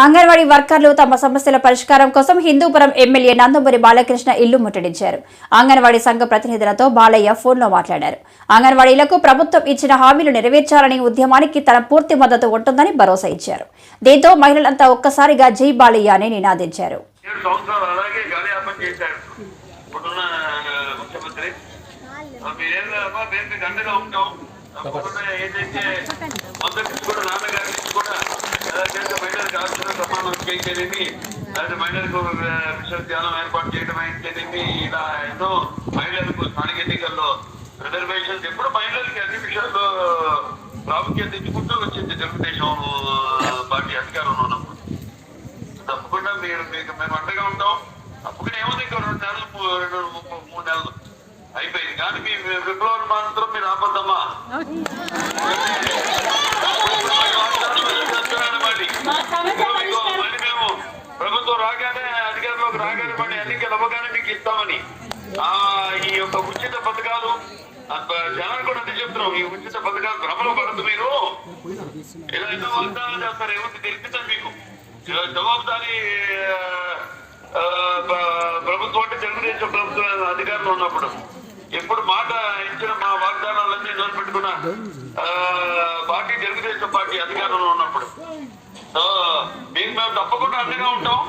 అంగన్వాడీ వర్కర్లు తమ సమస్యల పరిష్కారం కోసం హిందూపురం ఎమ్మెల్యే నందమూరి బాలకృష్ణ ఇల్లు ముట్టడించారు. అంగన్వాడీ సంఘ ప్రతినిధులతో బాలయ్య ఫోన్లో మాట్లాడారు. అంగన్వాడీలకు ప్రభుత్వం ఇచ్చిన హామీలు నెరవేర్చాలని ఉద్యమానికి తన పూర్తి మద్దతు ఉంటుందని భరోసా ఇచ్చారు. దీంతో మహిళలంతా ఒక్కసారిగా జై బాలయ్య అని నినాదించారు. ఏదైతే మొదటి కూడా నాన్నగారి కూడా మహిళలకు ఆస్తులు సమానం చేయలేని లేదా మహిళలకు విశ్వవిద్యాలయం ఏర్పాటు చేయడం అయితేనేమి ఇలా ఎన్నో మహిళలకు స్థానిక ఎన్నికల్లో రిజర్వేషన్స్ ఎప్పుడు మహిళలకి అన్ని విషయాల్లో ప్రాముఖ్యత ఇచ్చుకుంటూ వచ్చింది తెలుగుదేశం పార్టీ అధికారంలో ఉన్నప్పుడు. తప్పకుండా మేము అండగా ఉంటాం. తప్పకుండా ఏముంది ఇంకా 2 నెలలు 3 నెలలు అయిపోయింది కానీ మీ విప్లవం మాత్రం మీరు ఆపద్దమ్మా. మళ్ళీ మేము ప్రభుత్వం రాగానే అధికారంలోకి రాగానే మళ్ళీ ఎన్నికలు అవ్వగానే మీకు ఇస్తామని ఈ యొక్క ఉచిత పథకాలు జనాలు కూడా అది చెప్తున్నాం. ఈ ఉచిత పథకాలు భ్రమలో పడద్దు. మీరు ఇలా ఎన్నో వాగ్దానాలు చేస్తారు. ఏముంది తెలిపిస్తాను మీకు జవాబుదారీ ప్రభుత్వం అంటే తెలుగుదేశం ప్రభుత్వం అధికారంలో ఉన్నప్పుడు ఎప్పుడు మాట ఇచ్చిన మా వాగ్దానాలన్నీ నిలబెట్టుకున్న పార్టీ తెలుగుదేశం పార్టీ అధికారంలో ఉన్నప్పుడు మీకు మేము తప్పకుండా అండగా ఉంటాం.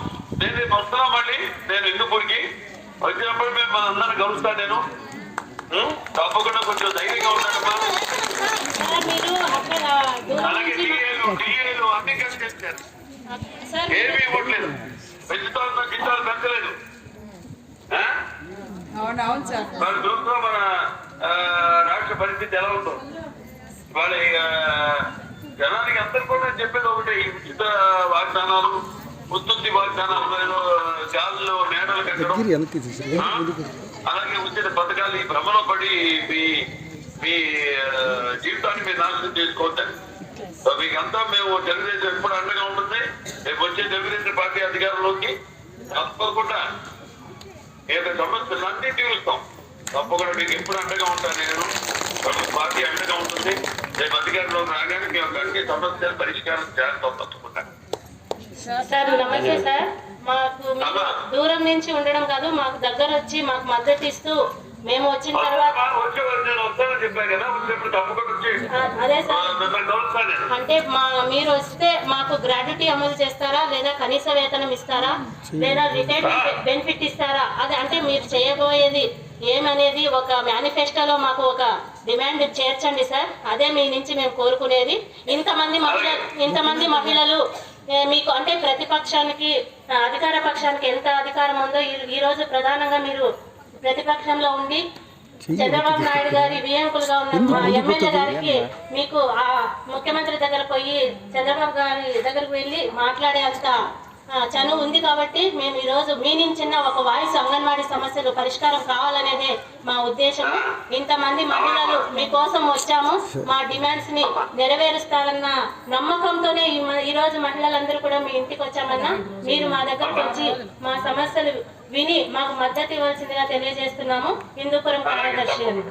నేను రేపు వస్తున్నా. మళ్ళీ నేను హిందూపూర్కి వచ్చినప్పుడు మేము అందరిని కలుస్తాను. నేను తప్పకుండా కొంచెం ధైర్యంగా ఉన్నాడమ్మా. అలాగే డిఏలు అన్ని కలిసి చేశారు. ఏమీ ఇవ్వట్లేదు. పెంచుతాను గింజాలు పెంచలేదు. వాళ్ళ దృష్టిలో మన రాష్ట్ర పరిస్థితి ఎలా ఉందో వాళ్ళ జనానికి అందరు కూడా చెప్పేది ఒకటే. ఈ ఉచిత వాగ్దానాలు ఉత్పత్తి వాగ్దానాలు ఏదో గాల్లో మేడలు కట్టడం అలాగే ఉచిత పథకాలు ఈ భ్రమలో పడి మీ జీవితాన్ని మీరు నాశనం చేసుకోవద్దండి. మీకంతా మేము తెలుగుదేశం ఎప్పుడు అండగా ఉంటుంది. రేపు వచ్చే తెలుగుదేశం పార్టీ అధికారంలోకి తప్పకుండా సమస్యలు అన్ని తీరుస్తాం. తప్పకుండా మీకు ఎప్పుడు అండగా ఉంటాను. నేను పార్టీ అండగా ఉంటుంది. రేపు అధికారంలోకి రాగానే మేము అన్ని సమస్యలు పరిష్కారం చేస్తాం తప్పకుండా. సార్ నమస్తే సార్. మాకు దూరం నుంచి ఉండడం కాదు, మాకు దగ్గర వచ్చి మాకు మద్దతు ఇస్తూ మేము వచ్చిన తర్వాత అదే సార్ అంటే మీరు వస్తే మాకు గ్రాట్యుటీ అమలు చేస్తారా లేదా కనీస వేతనం ఇస్తారా లేదా రిటైర్మెంట్ బెనిఫిట్ ఇస్తారా అది అంటే మీరు చేయబోయేది ఏమనేది ఒక మేనిఫెస్టోలో మాకు ఒక డిమాండ్ చేర్చండి సార్. అదే మీ నుంచి మేము కోరుకునేది. ఇంతమంది మహిళలు మీకు అంటే ప్రతిపక్షానికి అధికార పక్షానికి ఎంత అధికారం ఉందో ఈ రోజు ప్రధానంగా మీరు ప్రతిపక్షంలో ఉండి చంద్రబాబు నాయుడు గారి వియంకులుగా ఉన్న మా ఎమ్మెల్యే గారికి మీకు ఆ ముఖ్యమంత్రి దగ్గర పోయి చంద్రబాబు గారి దగ్గరకు వెళ్ళి మాట్లాడే అంత చనువు ఉంది కాబట్టి మేము ఈరోజు మీ నుంచి ఒక వాయిస్ అంగన్వాడీ సమస్యలు పరిష్కారం కావాలనేదే మా ఉద్దేశం. ఇంతమంది మహిళలు మీకోసం వచ్చాము. మా డిమాండ్స్ ని నెరవేరుస్తారన్న నమ్మకంతోనే ఈరోజు మహిళలందరూ కూడా మీ ఇంటికి వచ్చామన్నా మీరు మా దగ్గరకు వచ్చి మా సమస్యలు విని మాకు మద్దతు ఇవ్వాల్సిందిగా తెలియజేస్తున్నాము. హిందూపురం కార్యదర్శి అని.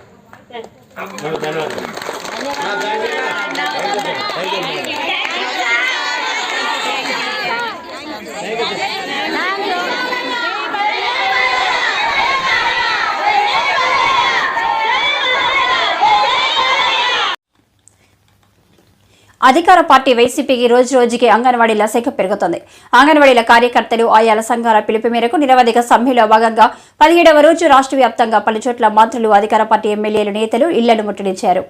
అధికార పార్టీ వైసీపీకి రోజు రోజుకి అంగన్వాడీల శాఖ పెరుగుతోంది. అంగన్వాడీల కార్యకర్తలు ఆయా సంఘాల పిలుపు మేరకు నిరవధిక సమ్మెలో భాగంగా 17వ రోజు రాష్ట్ర వ్యాప్తంగా పలుచోట్ల మంత్రులు, అధికార పార్టీ ఎమ్మెల్యేలు, నేతలు ఇళ్లను ముట్టడించారు.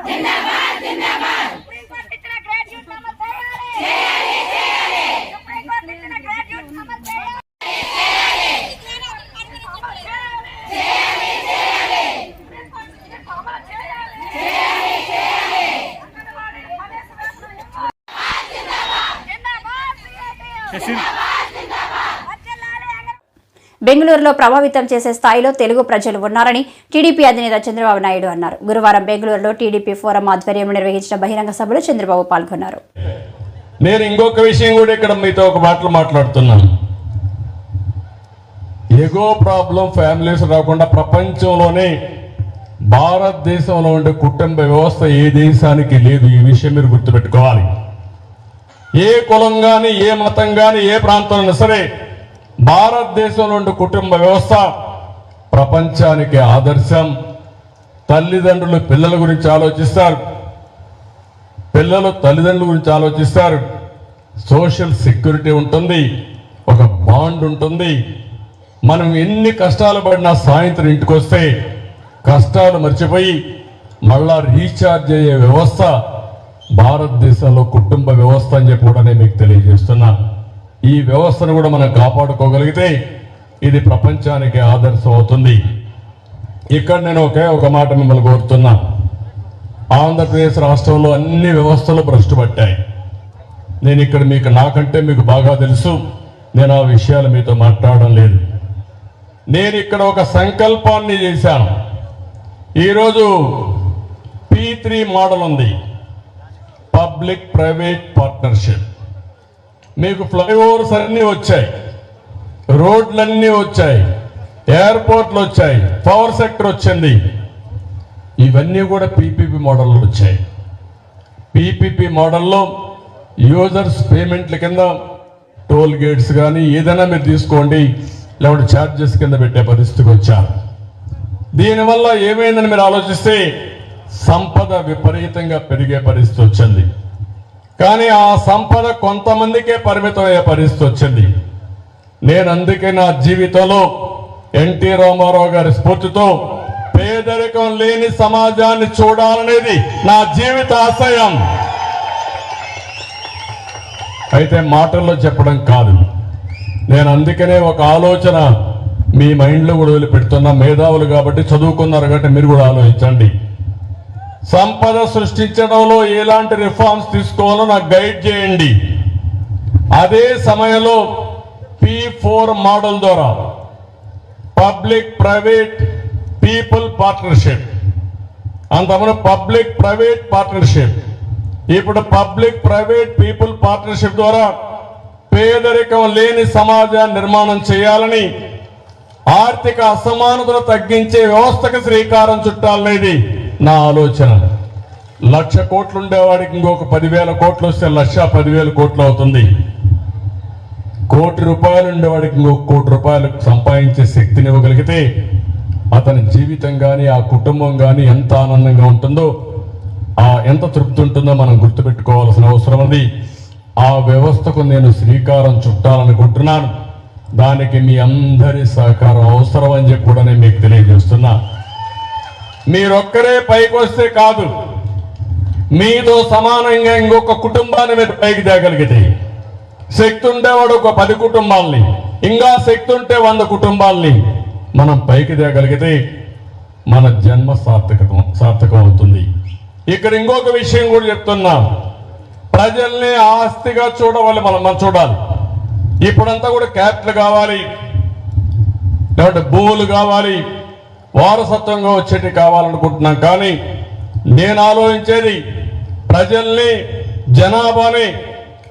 సుప్రీం కోర్టు ఇచ్చిన గ్రాడ్యుయేట్ అమలు చేయాలి. సుప్రీం కోర్టు ఇచ్చిన గ్రాడ్యుయేట్ అమలు చేయాలి. బెంగళూరులో ప్రభావితం చేసే స్థాయిలో తెలుగు ప్రజలు ఉన్నారని టీడీపీ అధినేత చంద్రబాబు నాయుడు అన్నారు. గురువారం బెంగళూరులో టీడీపీ ఫోరం ఆధ్వర్యంలో నిర్వహించిన బహిరంగ సభలో చంద్రబాబు పాల్గొన్నారు. నేను ఇంకొక విషయం కూడా ఇక్కడ మీతో ఒక మాటలు మాట్లాడుతున్నాను. ఎగో ప్రాబ్లం ఫ్యామిలీస్ రాకుండా ప్రపంచంలోనే భారతదేశంలో ఉండే కుటుంబ వ్యవస్థ ఏ దేశానికి లేదు. ఈ విషయం మీరు గుర్తుపెట్టుకోవాలి. ఏ కులం కానీ, ఏ మతం కానీ, ఏ ప్రాంతంలో సరే భారతదేశంలో ఉండే కుటుంబ వ్యవస్థ ప్రపంచానికి ఆదర్శం. తల్లిదండ్రులు పిల్లల గురించి ఆలోచిస్తారు, పిల్లలు తల్లిదండ్రుల గురించి ఆలోచిస్తారు. సోషల్ సెక్యూరిటీ ఉంటుంది, ఒక బాండ్ ఉంటుంది. మనం ఎన్ని కష్టాలు పడినా సాయంత్రం ఇంటికి వస్తే కష్టాలు మర్చిపోయి మళ్ళా రీఛార్జ్ అయ్యే వ్యవస్థ భారతదేశంలో కుటుంబ వ్యవస్థ అని చెప్పి కూడా నేను మీకు తెలియజేస్తున్నా. ఈ వ్యవస్థను కూడా మనం కాపాడుకోగలిగితే ఇది ప్రపంచానికి ఆదర్శం అవుతుంది. ఇక్కడ నేను ఒక మాట మిమ్మల్ని కోరుతున్నా. ఆంధ్రప్రదేశ్ రాష్ట్రంలో అన్ని వ్యవస్థలు భ్రష్టు పట్టాయి. నేను ఇక్కడ నాకంటే మీకు బాగా తెలుసు. నేను ఆ విషయాలు మీతో మాట్లాడడం లేదు. నేను ఇక్కడ ఒక సంకల్పాన్ని చేశాను. ఈరోజు P3 మోడల్ ఉంది, పబ్లిక్ ప్రైవేట్ పార్ట్నర్షిప్. మీకు ఫ్లైఓవర్స్ అన్నీ వచ్చాయి, రోడ్లన్నీ వచ్చాయి, ఎయిర్పోర్ట్లు వచ్చాయి, పవర్ సెక్టర్ వచ్చింది. ఇవన్నీ కూడా PPP మోడల్లో వచ్చాయి. PPP మోడల్లో యూజర్స్ పేమెంట్ల కింద టోల్ గేట్స్ కానీ ఏదైనా మీరు తీసుకోండి, లేకపోతే ఛార్జెస్ కింద పెట్టే పరిస్థితికి వచ్చారు. దీనివల్ల ఏమైందని మీరు ఆలోచిస్తే సంపద విపరీతంగా పెరిగే పరిస్థితి వచ్చింది. కానీ ఆ సంపద కొంతమందికే పరిమితం అయ్యే పరిస్థితి వచ్చింది. నేను అందుకే నా జీవితంలో ఎన్టీ రామారావు గారి స్ఫూర్తితో పేదరికం లేని సమాజాన్ని చూడాలనేది నా జీవిత ఆశయం. అయితే మాటల్లో చెప్పడం కాదు. నేను అందుకనే ఒక ఆలోచన మీ మైండ్లో కూడా వదిలిపెడుతున్నా. మేధావులు కాబట్టి, చదువుకున్నారు కాబట్టి మీరు కూడా ఆలోచించండి. సంపద సృష్టించడంలో ఎలాంటి రిఫార్మ్స్ తీసుకోవాలో నాకు గైడ్ చేయండి. అదే సమయంలో P4 మోడల్ ద్వారా పబ్లిక్ ప్రైవేట్ పీపుల్ పార్ట్నర్షిప్, అంతకుముందు పబ్లిక్ ప్రైవేట్ పార్ట్నర్షిప్, ఇప్పుడు పబ్లిక్ ప్రైవేట్ పీపుల్ పార్ట్నర్షిప్ ద్వారా పేదరికం లేని సమాజాన్ని నిర్మాణం చేయాలని, ఆర్థిక అసమానతలు తగ్గించే వ్యవస్థకు శ్రీకారం చుట్టాలనేది నా ఆలోచన. 1,00,000 కోట్లు ఉండేవాడికి ఇంకొక 10,000 కోట్లు వస్తే 1,10,000 కోట్లు అవుతుంది. 1 కోటి రూపాయలు ఉండేవాడికి ఇంకొక 1 కోటి రూపాయలు సంపాదించే శక్తిని ఇవ్వగలిగితే అతని జీవితం కానీ, ఆ కుటుంబం కానీ ఎంత ఆనందంగా ఉంటుందో, ఎంత తృప్తి ఉంటుందో మనం గుర్తుపెట్టుకోవాల్సిన అవసరం ఉంది. ఆ వ్యవస్థకు నేను శ్రీకారం చుట్టాలనుకుంటున్నాను. దానికి మీ అందరి సహకారం అవసరం అని చెప్పి కూడా నేను మీకు తెలియజేస్తున్నా. మీరొక్కరే పైకి వస్తే కాదు, మీతో సమానంగా ఇంకొక కుటుంబాన్ని మీరు పైకి తేగలిగితే, శక్తి ఉండేవాడు ఒక 10 కుటుంబాలని, ఇంకా శక్తి ఉంటే 100 కుటుంబాలని మనం పైకి తేగలిగితే మన జన్మ సార్థకం అవుతుంది. ఇక్కడ ఇంకొక విషయం కూడా చెప్తున్నా. ప్రజల్ని ఆస్తిగా మనం చూడాలి. ఇప్పుడంతా కూడా క్యాపిటల్ కావాలి, లేదంటే భూములు కావాలి, వారసత్వంగా వచ్చేటి కావాలనుకుంటున్నాం. కానీ నేను ఆలోచించేది ప్రజల్ని, జనాభాని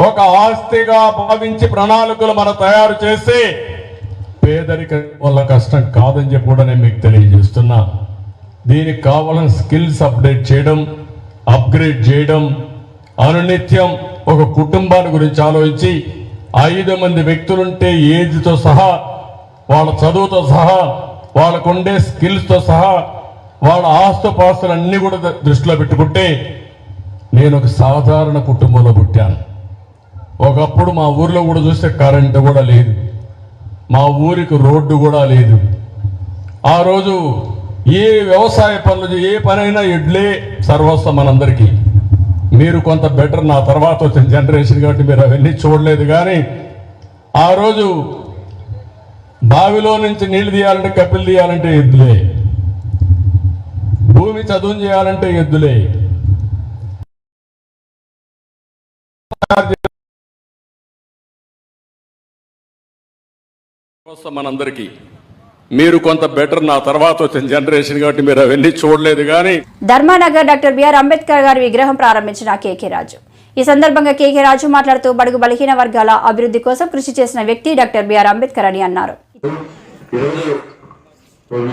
ఒక ఆస్తిగా భావించి ప్రణాళికలు మనం తయారు చేస్తే పేదరికం వల్ల కష్టం కాదని చెప్పి కూడా నేను మీకు తెలియజేస్తున్నా. దీనికి కావాలని స్కిల్స్ అప్డేట్ చేయడం, అప్గ్రేడ్ చేయడం, అనునిత్యం ఒక కుటుంబాన్ని గురించి ఆలోచించి 5 మంది వ్యక్తులుంటే ఏజ్తో సహా, వాళ్ళ చదువుతో సహా, వాళ్ళకుండే స్కిల్స్తో సహా, వాళ్ళ ఆస్తుపాస్తులు అన్నీ కూడా దృష్టిలో పెట్టుకుంటే, నేను ఒక సాధారణ కుటుంబంలో పుట్టాను. ఒకప్పుడు మా ఊర్లో కూడా చూస్తే కరెంటు కూడా లేదు, మా ఊరికి రోడ్డు కూడా లేదు. ఆ రోజు ఏ వ్యవసాయ పనులు ఏ పనైనా ఎడ్లే సర్వస్వం మనందరికీ. మీరు కొంత బెటర్, నా తర్వాత వచ్చిన జనరేషన్ కాబట్టి మీరు అవన్నీ చూడలేదు. కానీ ఆ రోజు బావిలో నుంచి నీళ్లు తీయాలంటే కప్పిలు తీయాలంటే ఎద్దులే, భూమి చదువు చేయాలంటే ఎద్దులే. మనందరికీ మీరు కొంత బెటర్, నా తర్వాత వచ్చిన జనరేషన్ కాబట్టి మీరు అవన్నీ చూడలేదు. కానీ ధర్మానగర్ డాక్టర్ బిఆర్ అంబేద్కర్ గారి విగ్రహం ప్రారంభించిన కేకే రాజు. ఈ సందర్భంగా కేకే రాజు మాట్లాడుతూ బడుగు బలహీన వర్గాల అభివృద్ధి కోసం కృషి చేసిన వ్యక్తి డాక్టర్ బిఆర్ అంబేద్కర్ అని అన్నారు.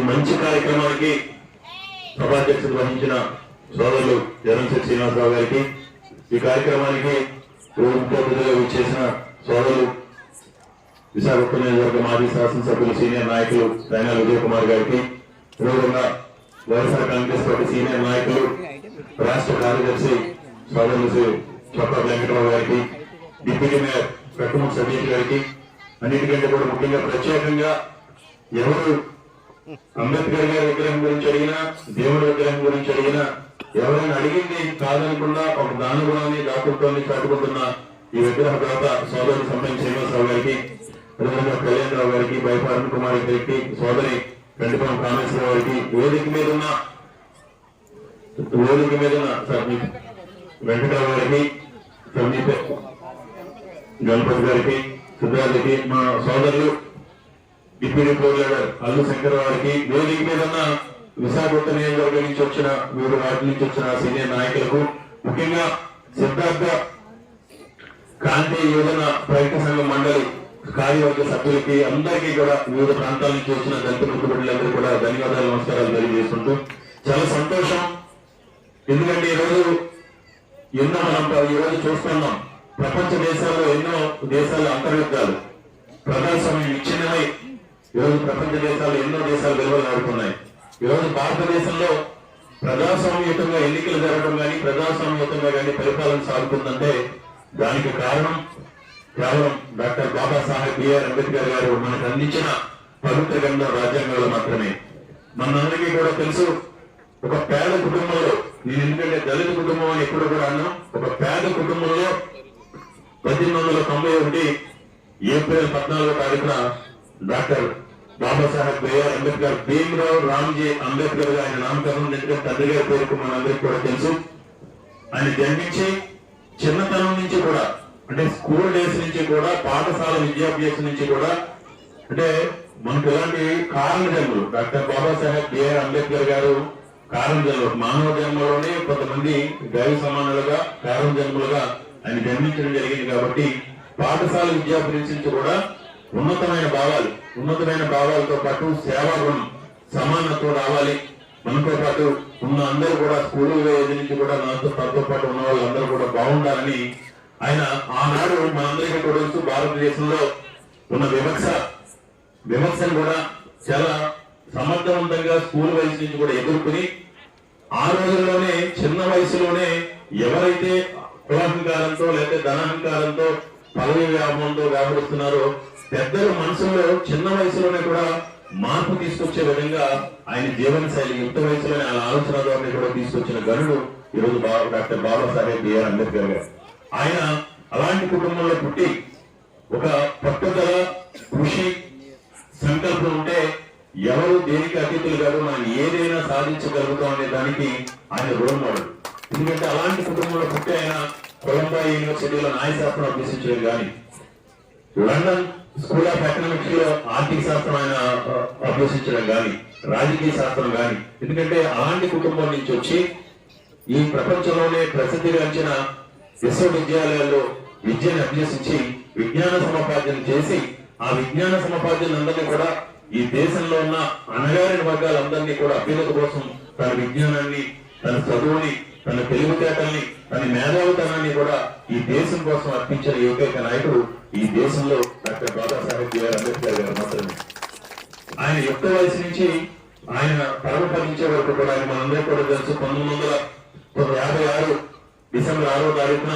మంచి కార్యక్రమానికి సభాధ్యక్షత వహించిన సోదరులు జగన్శెట్టి శ్రీనివాసరావు గారికి, ఈ కార్యక్రమానికి ముఖ్య అతిథిగా విచ్చేసిన సోదరులు విశాఖపట్నం నియోజకవర్గ మాజీ శాసనసభ్యులు సీనియర్ నాయకులు రైనా విజయ్ కుమార్ గారికి, విరోధంగా వైఎస్ఆర్ కాంగ్రెస్ పార్టీ సీనియర్ నాయకులు రాష్ట్ర కార్యదర్శి సోదరులు చొక్కా వెంకటరావు గారికి, డిప్యూటీ మేయర్ కట్టుమూడి సతీష్ గారికి, అన్నిటికంటే కూడా ముఖ్యంగా ప్రత్యేకంగా ఎవరు అంబేద్కర్ గారి విగ్రహం గురించి అడిగినా, దేవుడి విగ్రహం గురించి అడిగినా, ఎవరైనా అడిగింది కాదనకుండా ఒక దానుగుణాన్ని దాతృత్వాన్ని చాటుకుంటున్న ఈ విగ్రహ దాత సోదరుడు సంపంగి శ్రీనివాసరావు గారికి, అదేవిధంగా కళ్యాణరావు గారికి, బైప అరుణ్ కుమార్ గారికి, సోదరి గండిపం కామేశ్వరరావు గారికి, వేదిక మీద ఉన్న వెంకటరావు గారికి, సందీప్ గణపతి గారికి, సిద్ధార్థకి, మా సోదరులు deputy floor leader Allu Shankar వారికి, వేదిక మీద ఉన్న విశాఖపట్నం నియోజకవర్గం నుంచి వచ్చిన వివిధ వాటి నుంచి వచ్చిన సీనియర్ నాయకులకు, ముఖ్యంగా సిద్ధార్థ కాంతి యోజన ప్రయత్న సంఘం మండలి కార్యవర్గ సభ్యులకి, అందరికీ కూడా వివిధ ప్రాంతాల నుంచి వచ్చిన దళిత ముఖ్యమంత్రులందరూ కూడా ధన్యవాదాలు, నమస్కారాలు తెలియజేసుకుంటూ చాలా సంతోషం. ఎందుకంటే ఈరోజు మనం ఈరోజు చూస్తున్నాం, ప్రపంచ దేశాల్లో ఎన్నో దేశాల అంతర్యుద్ధాలు ప్రజాస్వామ్యం విచ్ఛిన్నమై ఈరోజు ప్రపంచ దేశాలు ఎన్నో దేశాలు వెలువలాడుతున్నాయి. ఈరోజు భారతదేశంలో ప్రజాస్వామ్యయుతంగా ఎన్నికలు జరగడం కానీ, ప్రజాస్వామ్యయుతంగా కానీ పరిపాలన సాగుతుందంటే దానికి కారణం కేవలం డాక్టర్ బాబాసాహెబ్ బిఆర్ అంబేద్కర్ గారు మనకు అందించిన పవిత్ర గ్రంథం రాజ్యాంగాలు మాత్రమే. మనందరికీ కూడా తెలుసు, ఒక పేద కుటుంబంలో, నేను ఎందుకంటే దళిత కుటుంబం అని ఎప్పుడు కూడా అన్నాం, ఒక పేద కుటుంబంలో 1891 ఏప్రిల్ 14వ తారీఖున డాక్టర్ బాబాసాహెబ్ బిఆర్ అంబేద్కర్, భీమ్రావ్ రామ్జీ అంబేద్కర్ గా ఆయన నామకరణం, ఎందుకంటే తండ్రి గారి పేరుకు మనందరికీ కూడా తెలుసు. ఆయన జన్మించి చిన్నతనం నుంచి కూడా, అంటే స్కూల్ డేస్ నుంచి కూడా, పాఠశాల విద్యాభ్యాసం నుంచి కూడా, అంటే మనకు ఇలాంటి కారణ జన్మలు డాక్టర్ బాబాసాహెబ్ బిఆర్ అంబేద్కర్ గారు కారణ జన్మలు, మానవ జన్మలోనే కొంతమంది దైవ సమానులుగా కారణ జన్మలుగా ఆయన జన్మించడం జరిగింది. కాబట్టి పాఠశాల విద్యాభ్యాసం నుంచి కూడా ఉన్నతమైన భావాలతో పాటు సేవాగుణం, సమానత్వం రావాలి. మనతో పాటు ఉన్న అందరూ కూడా స్కూల్ ఏది నుంచి కూడా తనతో పాటు ఉన్న వాళ్ళందరూ కూడా బాగుండాలని ఆయన ఆనాడు మనందరికీ కూడా తెలుసు, భారతదేశంలో ఉన్న వివక్షను కూడా చాలా సమర్థవంతంగా స్కూల్ వయసు నుంచి కూడా ఎదుర్కొని, ఆ రోజుల్లోనే చిన్న వయసులోనే ఎవరైతే కులాహంకారంతో లేకపోతే ధనాహంకారంతో పదవి వ్యాపంతో వ్యవహరిస్తున్నారో పెద్దల మనసులో చిన్న వయసులోనే కూడా మార్పు తీసుకొచ్చే విధంగా ఆయన జీవన శైలి యుక్త వయసులోనే ఆయన ఆలోచన ద్వారా కూడా తీసుకొచ్చిన గనుడు ఈరోజు డాక్టర్ బాబాసాహెబ్ బిఆర్ అంబేద్కర్ గారు. ఆయన అలాంటి కుటుంబంలో పుట్టి ఒక పట్టుదల, కృషి, సంకల్పం ఉంటే ఎవరు దేనికి అతిథులు కాదు, మనం ఏదైనా సాధించగలుగుతాం అనే దానికి ఆయన రోల్ మోడల్. ఎందుకంటే అలాంటి కుటుంబంలో పుట్టి ఆయన కొలంబియా యూనివర్సిటీలో న్యాయశాస్త్రం అభ్యసించడం కానీ, లండన్ స్కూల్ ఆఫ్ ఎకనామిక్స్ లో ఆర్థిక శాస్త్రం ఆయన అభ్యసించడం కానీ, రాజకీయ శాస్త్రం కానీ. ఎందుకంటే అలాంటి కుటుంబం నుంచి వచ్చి ఈ ప్రపంచంలోనే ప్రసిద్ధిగాంచిన విశ్వవిద్యాలయాల్లో విద్యను అభ్యసించి విజ్ఞాన సముపార్జన చేసి, ఆ విజ్ఞాన సముపార్జన అందరినీ కూడా ఈ దేశంలో ఉన్న అణగారిన వర్గాలందరినీ కూడా అభ్యున్నతి కోసం తన విజ్ఞానాన్ని, తన చదువుని, తన తెలివితేటల్ని, తన మేధావితనాన్ని కూడా ఈ దేశం కోసం అర్పించిన ఏకైక నాయకుడు ఈ దేశంలో డాక్టర్ బాబాసాహెబ్ బిఆర్ అంబేద్కర్ గారు మాత్రమే. ఆయన యుక్త వయసు నుంచి ఆయన పరమపదించే వరకు కూడా, ఆయన మనందరికీ కూడా తెలుసు, 1956 డిసెంబర్ 6వ తారీఖున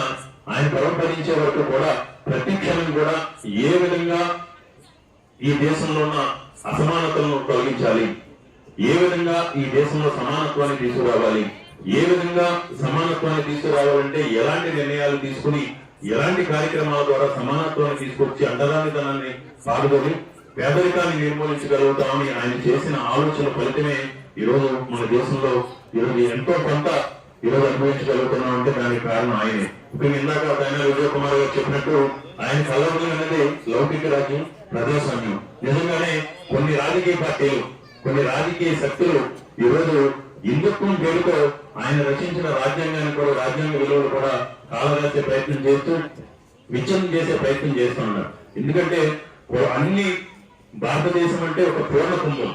ఆయన పరమపదించే వరకు కూడా ప్రతి క్షణం కూడా ఏ విధంగా ఈ దేశంలో ఉన్న అసమానతలను తొలగించాలి, ఏ విధంగా ఈ దేశంలో సమానత్వాన్ని తీసుకురావాలి, ఏ విధంగా సమానత్వాన్ని తీసుకురావాలంటే ఎలాంటి నిర్ణయాలు తీసుకుని ఎలాంటి కార్యక్రమాల ద్వారా సమానత్వాన్ని తీసుకొచ్చి అంటరానితనాన్ని పాల్గొని పేదరికాన్ని నిర్మూలించగలుగుతామని ఆయన చేసిన ఆలోచన ఫలితమే ఈరోజు మన దేశంలో ఈరోజు ఎంతో కొంత ఈరోజు అనుభవించగలుగుతున్నాం అంటే దానికి కారణం ఆయనే. ఇప్పుడు ఇందాక ఆయన విజయ్ కుమార్ గారు చెప్పినట్టు ఆయన కలవడం అనేది లౌకిక రాజ్యం, ప్రజాస్వామ్యం. నిజంగానే కొన్ని రాజకీయ పార్టీలు, కొన్ని రాజకీయ శక్తులు ఈరోజు హిందుత్వం పేరుతో ఆయన రచించిన రాజ్యాంగాన్ని కూడా, రాజ్యాంగ విలువలు కూడా కాలరాసే ప్రయత్నం చేస్తూ విచ్ఛిన్నం చేసే ప్రయత్నం చేస్తూ ఉన్నారు. ఎందుకంటే అన్ని భారతదేశం అంటే ఒక పూర్ణ కుంభం.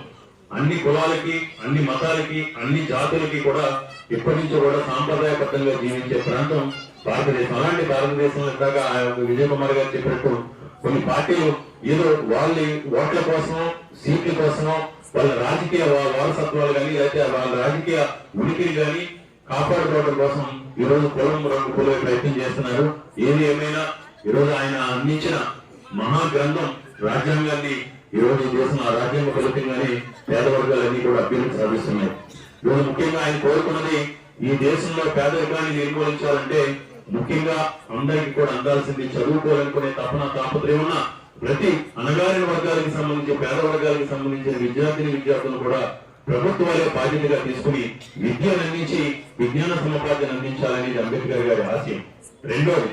అన్ని కులాలకి, అన్ని మతాలకి, అన్ని జాతులకి కూడా ఎప్పటి నుంచో కూడా సాంప్రదాయబద్ధంగా జీవించే ప్రాంతం భారతదేశం. అలాంటి భారతదేశంలో ఇందాక విజయ్ కుమార్ గారు చెప్పినట్టు కొన్ని పార్టీలు ఏదో వాళ్ళ ఓట్ల కోసమో, సీట్ల కోసమో, వాళ్ళ రాజకీయ వారసత్వాలు కానీ, లేకపోతే వాళ్ళ రాజకీయ ఉనికిని కానీ కాపాడుకోవడం కోసం ఈరోజు కులం రంగు కులే ప్రయత్నం చేస్తున్నారు. ఏది ఏమైనా ఈరోజు ఆయన అందించిన మహా గ్రంథం రాజ్యాంగాన్ని ఈరోజు దేశం ఆ రాజ్యాంగ ఫలితంగానే పేద వర్గాలన్నీ కూడా అభ్యున్నతి సాధిస్తున్నాయి. ఈరోజు ముఖ్యంగా ఆయన కోరుకున్నది ఈ దేశంలో పేదరికాన్ని నిర్మూలించాలంటే ముఖ్యంగా అందరికీ కూడా అందాల్సింది చదువుకోవాలనుకునే తపన, తాపత్రయం ఉన్న ప్రతి అణగారిన వర్గాలకు సంబంధించి, పేద వర్గాలకు సంబంధించిన విద్యార్థులు కూడా ప్రభుత్వాలే బాధ్యతగా తీసుకుని విద్యను అందించి విజ్ఞాన సముపార్జన అందించాలనేది అంబేద్కర్ గారి ఆశయం. రెండోది,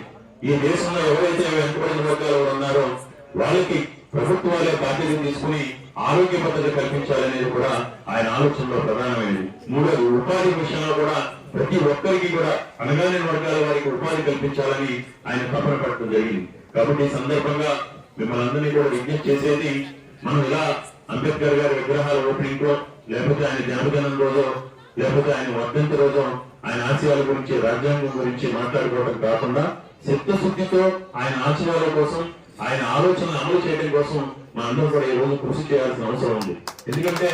ఈ దేశంలో ఎవరైతే వెనుకబడిన వర్గాలు ఉన్నారో వాళ్ళకి ప్రభుత్వాలే బాధ్యత తీసుకుని ఆరోగ్య భద్రత కల్పించాలనేది కూడా ఆయన ఆలోచనలో ప్రధానమైనది. మూడోది, ఉపాధి విషయంలో కూడా ప్రతి ఒక్కరికి కూడా అణగారిన వర్గాల వారికి ఉపాధి కల్పించాలని ఆయన తపన పడటం జరిగింది. కాబట్టి ఈ సందర్భంగా మిమ్మల్ని అందరినీ కూడా విజ్ఞప్తి చేసేది, మనం ఇలా అంబేద్కర్ గారి విగ్రహాల ఓపెనింగ్ కో, లేకపోతే ఆయన జన్మదినం రోజో, లేకపోతే ఆయన వర్ధంతి రోజో ఆయన ఆశయాల గురించి, రాజ్యాంగం గురించి మాట్లాడుకోవడం కాకుండా చిత్తశుద్ధితో ఆయన ఆశయాల కోసం, ఆయన ఆలోచనలు అమలు చేయడం కోసం మనందరం కూడా ఈ రోజు కృషి చేయాల్సిన అవసరం ఉంది. ఎందుకంటే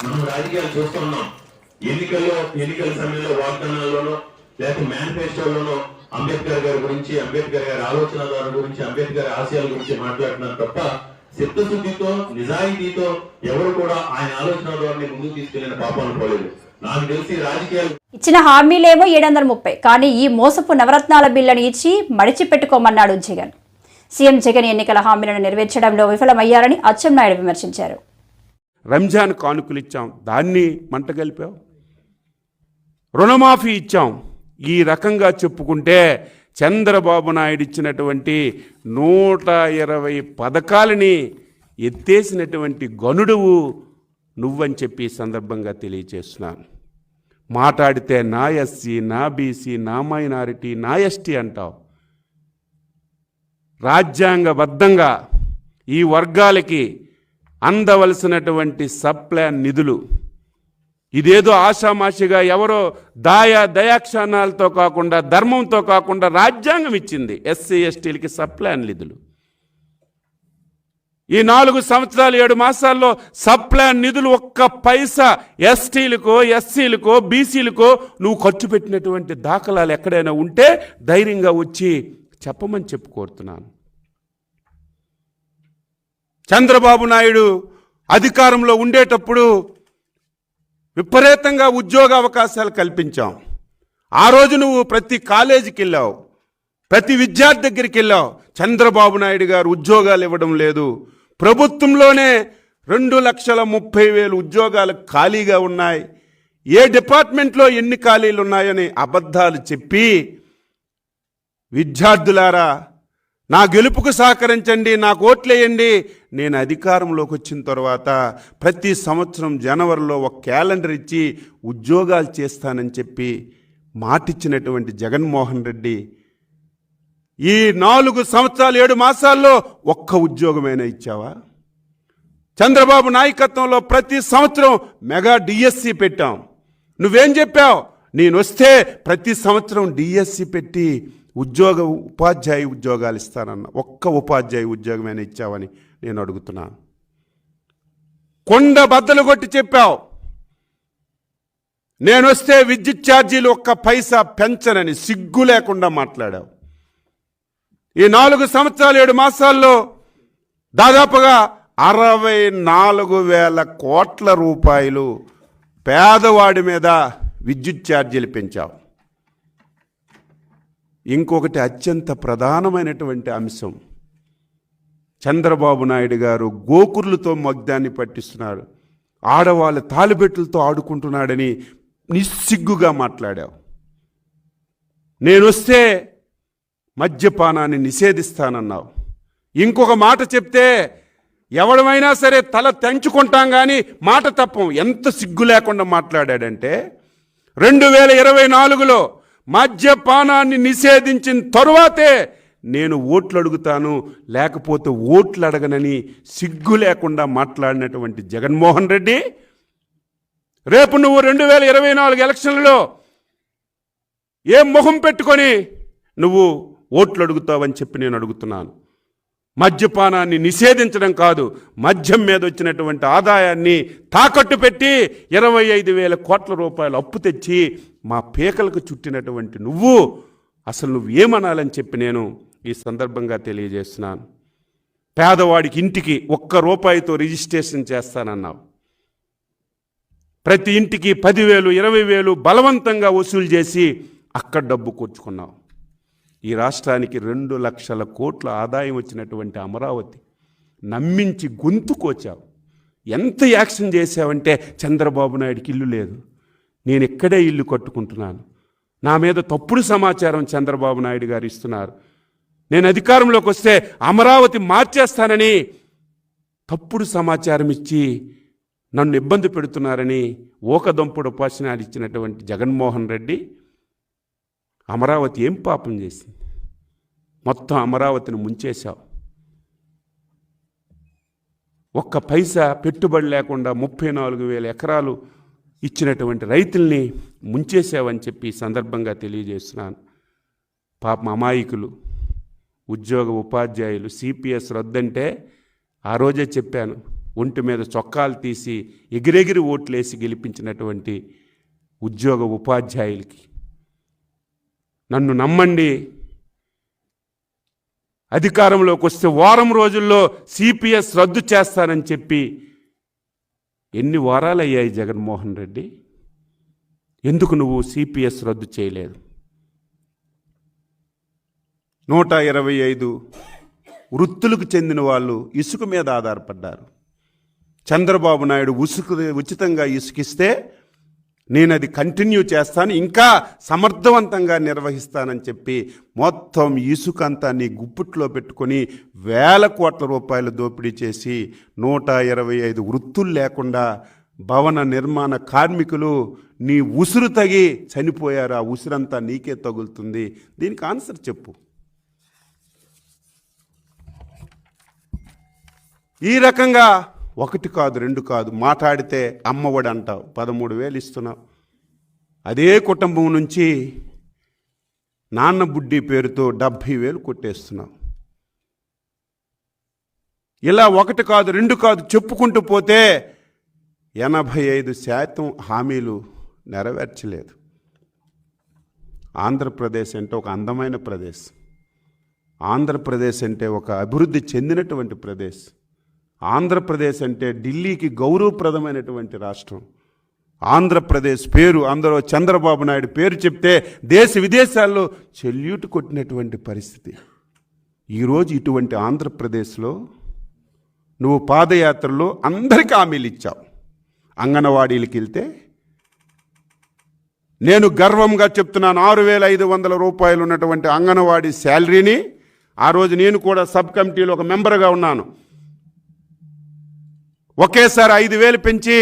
మనం రాజకీయాలు చూస్తూ ఉన్నాం. ఎన్నికల సమయంలో వాగ్దానాల్లోనో లేకపోతే మేనిఫెస్టోలోనో అంబేద్కర్ గారి గురించి, అంబేద్కర్ గారి ఆలోచనల గురించి, అంబేద్కర్ ఆశయాల గురించి మాట్లాడుతున్నారు తప్ప చిత్తశుద్ధితో, నిజాయితీతో ఎవరు కూడా ఆయన ఆలోచన ద్వారా ముందుకు తీసుకెళ్లిన పాపాలు పోలేదు. నాకు తెలిసి రాజకీయాలు ఇచ్చిన హామీలేమో 730, కానీ ఈ మోసపు నవరత్నాల బిల్లును ఇచ్చి మడిచిపెట్టుకోమన్నాడు జగన్. సీఎం జగన్ ఎన్నికల హామీలను నెరవేర్చడంలో విఫలమయ్యారని అచ్చెన్నాయుడు విమర్శించారు. రంజాన్ కానుకలు ఇచ్చాం, దాన్ని మంట కలిపాం. రుణమాఫీ ఇచ్చాం. ఈ రకంగా చెప్పుకుంటే చంద్రబాబు నాయుడు ఇచ్చినటువంటి 120 పథకాలని ఎత్తేసినటువంటి గనుడువు నువ్వని చెప్పి సందర్భంగా తెలియజేస్తున్నాను. మాట్లాడితే నా ఎస్సీ, నా బీసీ, నా మైనారిటీ, నా ఎస్టీ అంటావు. రాజ్యాంగబద్ధంగా ఈ వర్గాలకి అందవలసినటువంటి సప్లాన్ నిధులు ఇదేదో ఆషామాషిగా ఎవరో దయాక్షాణాలతో కాకుండా, ధర్మంతో కాకుండా రాజ్యాంగం ఇచ్చింది ఎస్సీ ఎస్టీలకి సప్లాన్ నిధులు. ఈ 4 సంవత్సరాలు 7 మాసాల్లో సప్లాన్ నిధులు ఒక్క పైసా ఎస్టీలకో, ఎస్సీలకో, బీసీలకో నువ్వు ఖర్చు పెట్టినటువంటి దాఖలాలు ఎక్కడైనా ఉంటే ధైర్యంగా వచ్చి చెప్పమని కోరుతున్నాను. చంద్రబాబు నాయుడు అధికారంలో ఉండేటప్పుడు విపరీతంగా ఉద్యోగ అవకాశాలు కల్పించాం. ఆ రోజు నువ్వు ప్రతి కాలేజీకి వెళ్ళావు, ప్రతి విద్యార్థి దగ్గరికి వెళ్ళావు. చంద్రబాబు నాయుడు గారు ఉద్యోగాలు ఇవ్వడం లేదు. ప్రభుత్వంలోనే 2,30,000 ఉద్యోగాలు ఖాళీగా ఉన్నాయి. ఏ డిపార్ట్మెంట్లో ఎన్ని ఖాళీలు ఉన్నాయని అబద్ధాలు చెప్పి, విద్యార్థులారా నా గెలుపుకు సహకరించండి, నాకు ఓట్లేయండి, నేను అధికారంలోకి వచ్చిన తర్వాత ప్రతి సంవత్సరం జనవరిలో ఒక క్యాలెండర్ ఇచ్చి ఉద్యోగాలు చేస్తానని చెప్పి మాటిచ్చినటువంటి జగన్మోహన్ రెడ్డి ఈ 4 సంవత్సరాలు 7 మాసాల్లో ఒక్క ఉద్యోగమైనా ఇచ్చావా? చంద్రబాబు నాయకత్వంలో ప్రతి సంవత్సరం మెగా డిఎస్సి పెట్టాం. నువ్వేం చెప్పావు? నేను వస్తే ప్రతి సంవత్సరం డిఎస్సి పెట్టి ఉపాధ్యాయ ఉద్యోగాలు ఇస్తానన్న. ఒక్క ఉపాధ్యాయ ఉద్యోగమైనా ఇచ్చావని నేను అడుగుతున్నాను. కొండ బద్దలు కొట్టి చెప్పావు, నేను వస్తే విద్యుత్ ఛార్జీలు ఒక్క పైసా పెంచనని. సిగ్గు లేకుండా మాట్లాడావు. ఈ 4 సంవత్సరాలు 7 మాసాల్లో దాదాపుగా 64,000 కోట్ల రూపాయలు పేదవాడి మీద విద్యుత్ ఛార్జీలు పెంచావు. ఇంకొకటి అత్యంత ప్రధానమైనటువంటి అంశం, చంద్రబాబు నాయుడు గారు గోకుర్లతో మగ్దాన్ని పట్టిస్తున్నాడు, ఆడవాళ్ళ తాలిబెట్టులతో ఆడుకుంటున్నాడని నిస్సిగ్గుగా మాట్లాడావు. నేనొస్తే మద్యపానాన్ని నిషేధిస్తానన్నావు. ఇంకొక మాట చెప్తే ఎవడమైనా సరే తల తెంచుకుంటాం కానీ మాట తప్పం. ఎంత సిగ్గు లేకుండా మాట్లాడాడంటే 2024లో మద్యపానాన్ని నిషేధించిన తరువాతే నేను ఓట్లు అడుగుతాను, లేకపోతే ఓట్లు అడగనని సిగ్గు లేకుండా మాట్లాడినటువంటి జగన్మోహన్ రెడ్డి, రేపు నువ్వు 2024 ఎలక్షన్లలో ఏం మొహం పెట్టుకొని నువ్వు ఓట్లు అడుగుతావని చెప్పి నేను అడుగుతున్నాను. మద్యపానాన్ని నిషేధించడం కాదు, మద్యం మీద వచ్చినటువంటి ఆదాయాన్ని తాకట్టు పెట్టి 25,000 కోట్ల రూపాయలు అప్పు తెచ్చి మా పీకలకు చుట్టినటువంటి నువ్వు అసలు నువ్వు ఏమనాలని చెప్పి నేను ఈ సందర్భంగా తెలియజేస్తున్నాను. పేదవాడికి ఇంటికి 1 రూపాయితో రిజిస్ట్రేషన్ చేస్తానన్నావు. ప్రతి ఇంటికి 10,000, 20,000 బలవంతంగా వసూలు చేసి అక్కడ డబ్బు కూర్చుకున్నావు. ఈ రాష్ట్రానికి 2 లక్షల కోట్ల ఆదాయం వచ్చినటువంటి అమరావతి నమ్మించి గొంతుకొచ్చావు. ఎంత యాక్షన్ చేసావంటే, చంద్రబాబు నాయుడికి ఇల్లు లేదు, నేను ఇక్కడే ఇల్లు కట్టుకుంటున్నాను, నా మీద తప్పుడు సమాచారం చంద్రబాబు నాయుడు గారు ఇస్తున్నారు, నేను అధికారంలోకి వస్తే అమరావతి మార్చేస్తానని తప్పుడు సమాచారం ఇచ్చి నన్ను ఇబ్బంది పెడుతున్నారని ఓకదంపుడు ఉపాసనాలు ఇచ్చినటువంటి జగన్మోహన్ రెడ్డి అమరావతి ఏం పాపం చేసింది? మొత్తం అమరావతిని ముంచేశావు. 1 పైసా పెట్టుబడి లేకుండా 34,000 ఎకరాలు ఇచ్చినటువంటి రైతుల్ని ముంచేసావని చెప్పి ఈ సందర్భంగా తెలియజేస్తున్నాను. పాపం అమాయకులు, ఉద్యోగ ఉపాధ్యాయులు, సిపిఎస్ రద్దంటే ఆ రోజే చెప్పాను, ఒంటి మీద చొక్కాలు తీసి ఎగిరెగిరి ఓట్లేసి గెలిపించినటువంటి ఉద్యోగ ఉపాధ్యాయులకి నన్ను నమ్మండి, అధికారంలోకి వస్తే వారం రోజుల్లో సిపిఎస్ రద్దు చేస్తానని చెప్పి ఎన్ని వారాలు అయ్యాయి జగన్మోహన్ రెడ్డి? ఎందుకు నువ్వు సిపిఎస్ రద్దు చేయలేదు? 125 వృత్తులకు చెందిన వాళ్ళు ఇసుక మీద ఆధారపడ్డారు. చంద్రబాబు నాయుడు ఉచితంగా ఇసుకిస్తే నేను అది కంటిన్యూ చేస్తాను, ఇంకా సమర్థవంతంగా నిర్వహిస్తానని చెప్పి మొత్తం ఇసుకంతా నీ గుప్పిట్లో పెట్టుకొని 1,000 కోట్ల రూపాయలు దోపిడీ చేసి 125 వృత్తులు లేకుండా భవన నిర్మాణ కార్మికులు నీ ఉసురు తగి చనిపోయారు. ఆ ఉసురంతా నీకే తగులుతుంది. దీనికి ఆన్సర్ చెప్పు. ఈ రకంగా 1 కాదు 2 కాదు మాట్లాడితే అమ్మఒడి అంటావు, 13,000 ఇస్తున్నావు. అదే కుటుంబం నుంచి నాన్న బుడ్డి పేరుతో 70,000 కొట్టేస్తున్నావు. ఇలా 1 కాదు 2 కాదు చెప్పుకుంటూ పోతే 85% హామీలు నెరవేర్చలేదు. ఆంధ్రప్రదేశ్ అంటే ఒక అందమైన ప్రదేశ్, ఆంధ్రప్రదేశ్ అంటే ఒక అభివృద్ధి చెందినటువంటి ప్రదేశ్, ఆంధ్రప్రదేశ్ అంటే ఢిల్లీకి గౌరవప్రదమైనటువంటి రాష్ట్రం. ఆంధ్రప్రదేశ్ పేరు అందరూ చంద్రబాబు నాయుడు పేరు చెప్తే దేశ విదేశాల్లో చెల్యూటు కొట్టినటువంటి పరిస్థితి. ఈరోజు ఇటువంటి ఆంధ్రప్రదేశ్లో నువ్వు పాదయాత్రలో అందరికీ హామీలు ఇచ్చావు. అంగన్వాడీలకు వెళ్తే నేను గర్వంగా చెప్తున్నాను, 6,500 రూపాయలు ఉన్నటువంటి అంగన్వాడీ శాలరీని ఆ రోజు నేను కూడా సబ్ కమిటీలో ఒక మెంబర్గా ఉన్నాను, ఒకేసారి 5,000 పెంచి